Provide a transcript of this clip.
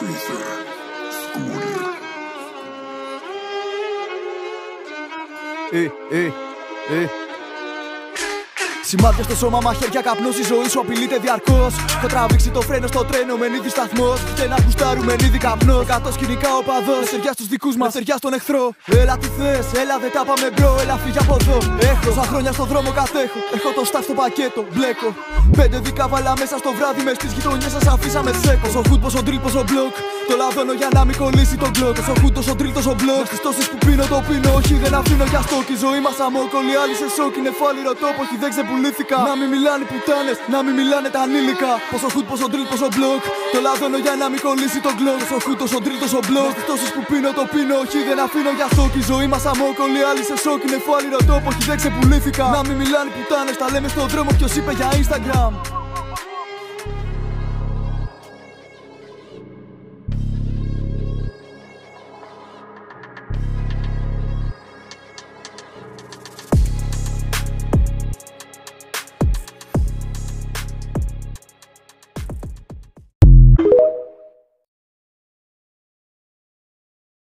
Freezer, Scooter. Σημάδια στο σώμα, μαχαίρια, καπνός, η ζωή σου απειλείται διαρκώς. Έχω τραβήξει το φρένο στο τρένο, μεν ήδη σταθμός. Και να γουστάρουμε ήδη καπνός. 100 σκηνικά οπαδός, δευτεριά στους δικούς μας, δευτεριά στον εχθρό. Έλα τι θες, έλα δεν τα πάμε μπρο, έλα φύγε από εδώ. Έχω τόσα χρόνια στον δρόμο κατέχω, έχω το staff στο πακέτο, μπλέκω. 5 δικά βάλα μέσα στο βράδυ, μες στις γειτονιές σας αφήσαμε σέκο. Πόσο χουτ, πόσο ντριλ, πόσο μπλοκ. Το λαδώνω για να μην κολλήσει τον κλοκ. Πόσο χουτ, τόσο ντριλ, τόσο μπλοκ. Στις τόσες που πίνω το πίνω, όχι δεν αφήνω για στόκ. Η ζωή μας αμόκολλη, άλλοι σε σοκ. Είναι φάλιρο τόπο, όχι δεν ξεπουλήθηκα. Να μην μιλάνε πουτάνες, να μην μιλάνε τα ανήλικα. Πόσο χουτ, πόσο ντριλ, πόσο μπλοκ. Το λαδώνω για να μην κολλήσει τον κλοκ. Πόσο χουτ, τόσο ντριλ, τόσο μπλοκ. Στις τόσες που πίνω το πίνω, όχι δεν αφήνω για στόκ. Η ζωή μας αμόκολλη, άλλοι σε σοκ. Είναι φάλιρο τόπο, όχι δεν ξεπουλήθηκα. Να μην μιλάνε πουτάνες, τα λέμε στον δρόμο, ποιος είπε για Instagram.